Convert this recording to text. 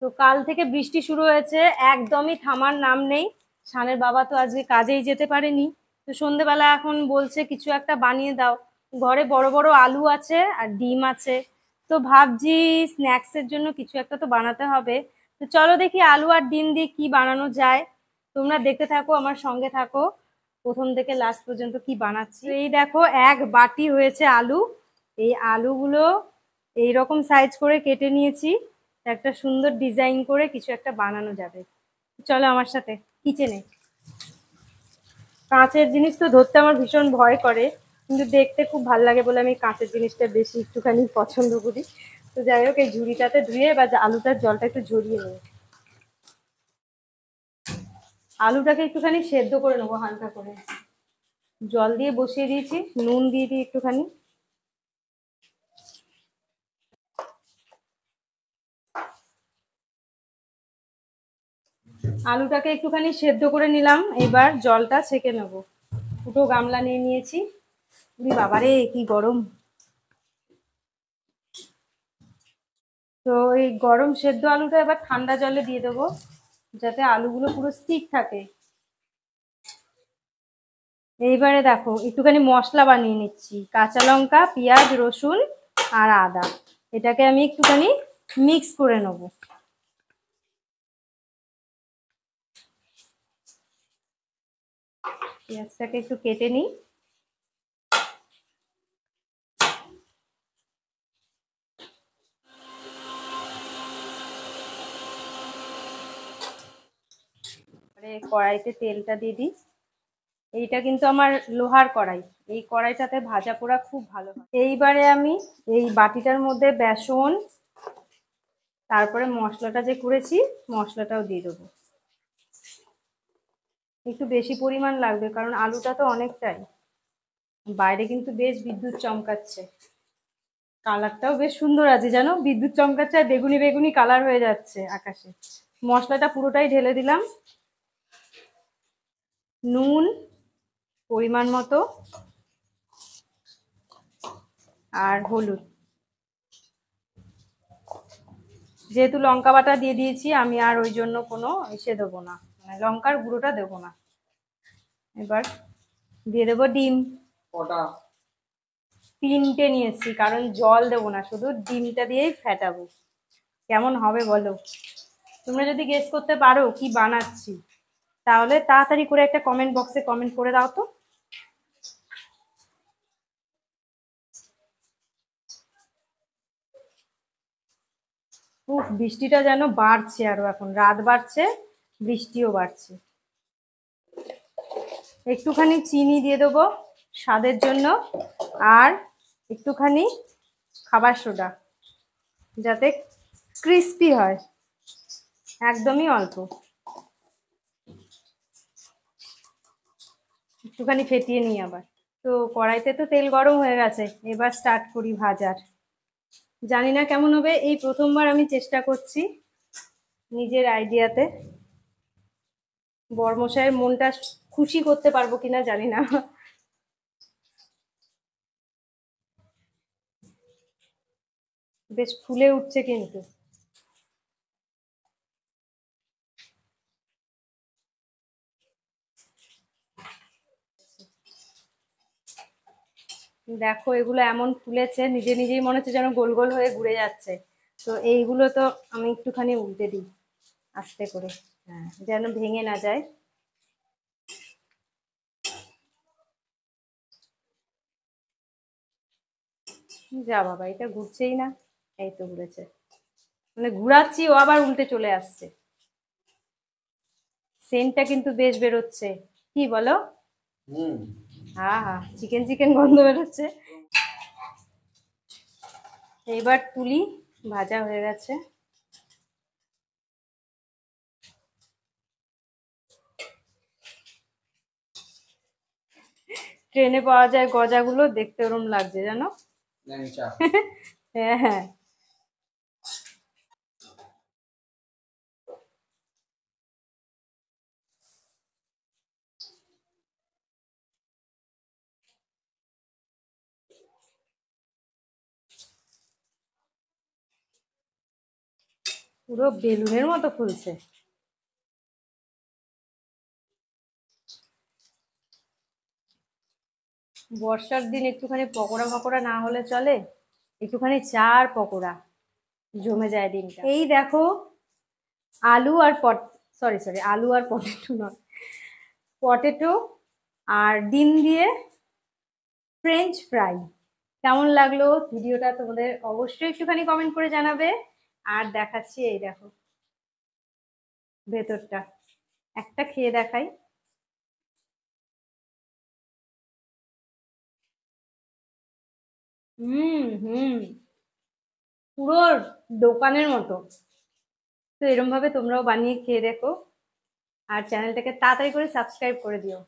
তো কাল থেকে বৃষ্টি শুরু হয়েছে, একদমই থামার নাম নেই। শানের বাবা তো আজকে কাজেই যেতে পারেনি। তো সন্ধেবেলা এখন বলছে কিছু একটা বানিয়ে দাও। ঘরে বড় বড় আলু আছে আর ডিম আছে। তো ভাবছি স্ন্যাক্সের জন্য কিছু একটা তো বানাতে হবে। তো চলো দেখি আলু আর ডিম দিয়ে কি বানানো যায়। তোমরা দেখতে থাকো, আমার সঙ্গে থাকো, প্রথম থেকে লাস্ট পর্যন্ত কি বানাচ্ছি। তো এই দেখো, এক বাটি হয়েছে আলু। এই আলুগুলো এইরকম সাইজ করে কেটে নিয়েছি। একটা সুন্দর ডিজাইন করে কিছু একটা বানানো যাবে। চলো আমার সাথে কিচেনে। কাঁচের জিনিস তো ধরতে আমার ভীষণ ভয় করে, কিন্তু দেখতে খুব ভালো লাগে বলে আমি কাঁচের জিনিসটা বেশি একটুখানি পছন্দ করি। তো যাই হোক, এই ঝুড়িটাতে ধুয়ে বা আলুটার জলটা একটু ঝরিয়ে নেব। আলুটাকে একটুখানি সেদ্ধ করে নেবো হালকা করে। জল দিয়ে বসিয়ে দিয়েছি, নুন দিয়ে দিই একটুখানি। আলুটাকে একটুখানি সেদ্ধ করে নিলাম, এবার জলটা ছেঁকে নেব। দুটো গামলা নিয়ে নিয়েছি। উরি বাবারে কি গরম! তো এই গরম সেদ্ধ আলুটা এবার ঠান্ডা জলে দিয়ে দেবো, যাতে আলুগুলো পুরো স্টিক থাকে। এইবারে দেখো একটুখানি মশলা বানিয়ে নিচ্ছি। কাঁচা লঙ্কা, পেঁয়াজ, রসুন আর আদা, এটাকে আমি একটুখানি মিক্স করে নেব। পেঁয়াজটাকে একটু কেটে নিই। কড়াইতে তেলটা দিয়ে দিই। এইটা কিন্তু আমার লোহার কড়াই, এই কড়াইটাতে ভাজা পোড়া খুব ভালো হয়। এইবারে আমি এই বাটিটার মধ্যে বেসন, তারপরে মশলাটা যে করেছি মশলাটাও দিয়ে দেবো। একটু বেশি পরিমাণ লাগবে, কারণ আলুটা তো অনেকটাই। বাইরে কিন্তু বেশ বিদ্যুৎ চমকাচ্ছে, কালারটাও বেশ সুন্দর আছে জানো, বিদ্যুৎ চমকাচ্ছে আর বেগুনি বেগুনি কালার হয়ে যাচ্ছে আকাশে। মশলাটা পুরোটাই ঢেলে দিলাম। নুন পরিমাণ মতো, আর হলুদ। যেহেতু লঙ্কা বাটা দিয়ে দিয়েছি আমি, আর ওই জন্য কোনো এসে দেবো না, মানে লঙ্কার গুঁড়োটা দেবো না। এবার দিয়ে দেবো ডিম। কটা? 3টে নিয়েছি, কারণ জল দেবো না, শুধু ডিমটা দিয়েই ফেটাবো। কেমন হবে বলো? তোমরা যদি গেস করতে পারো কি বানাচ্ছি, তাহলে তাড়াতাড়ি করে একটা কমেন্ট বক্সে কমেন্ট করে দাও তো। উফ, বৃষ্টিটা যেন বাড়ছে, আরো এখন রাত বাড়ছে, বৃষ্টিও বাড়ছে। একটুখানি চিনি দিয়ে দেবো স্বাদের জন্য, আর একটুখানি খাবার সোডা, যাতে ক্রিস্পি হয়। একদমই অল্প, একটুখানি ফেটিয়ে নিই আবার। তো কড়াইতে তো তেল গরম হয়ে গেছে, এবার স্টার্ট করি ভাজার। জানি না কেমন হবে, এই প্রথমবার আমি চেষ্টা করছি নিজের আইডিয়াতে। বরমশাইয়ের মনটা খুশি করতে পারবো কিনা জানি না। বেশ ফুলে উঠছে কিন্তু। দেখো এগুলো এমন ফুলেছে, নিজে নিজেই মনে হচ্ছে যেন গোল গোল হয়ে ঘুরে যাচ্ছে। তো এইগুলো তো আমি একটুখানি উল্টে দিই আস্তে করে, হ্যাঁ, যেন ভেঙে না যায়। যা বাবা, এটা ঘুরছেই না। এই তো ঘুরেছে, মানে ঘুরাচ্ছি ও আবার উল্টে চলে আসছে। সেন্টটা কিন্তু বেশ বেরোচ্ছে, কি বলো? হ্যাঁ হ্যাঁ, চিকেন চিকেন গন্ধ বেরোচ্ছে। এইবার তুলি, ভাজা হয়ে গেছে। ট্রেনে পাওয়া যায় গজাগুলো, দেখতে ওরম লাগছে জানো। হ্যাঁ হ্যাঁ। পুরো বেলুনের মতো ফুলছে। বর্ষার দিন একটুখানি পকোড়া ফকোড়া না হলে চলে, একটুখানি চা আর পকোড়া, জমে যায় দিনটা। এই দেখো আলু আর সরি সরি, আলু আর পটেটো নয়, পটেটো আর ডিম দিয়ে ফ্রেঞ্চ ফ্রাই। কেমন লাগলো ভিডিওটা তোমাদের অবশ্যই একটুখানি কমেন্ট করে জানাবে। আর দেখাচ্ছি, এই দেখো ভেতরটা, একটা খেয়ে দেখাই। হুম, পুরো দোকানের মতো। তো এরকম ভাবে তোমরাও বানিয়ে খেয়ে দেখো, আর চ্যানেলটাকে তাড়াতাড়ি করে সাবস্ক্রাইব করে দিও।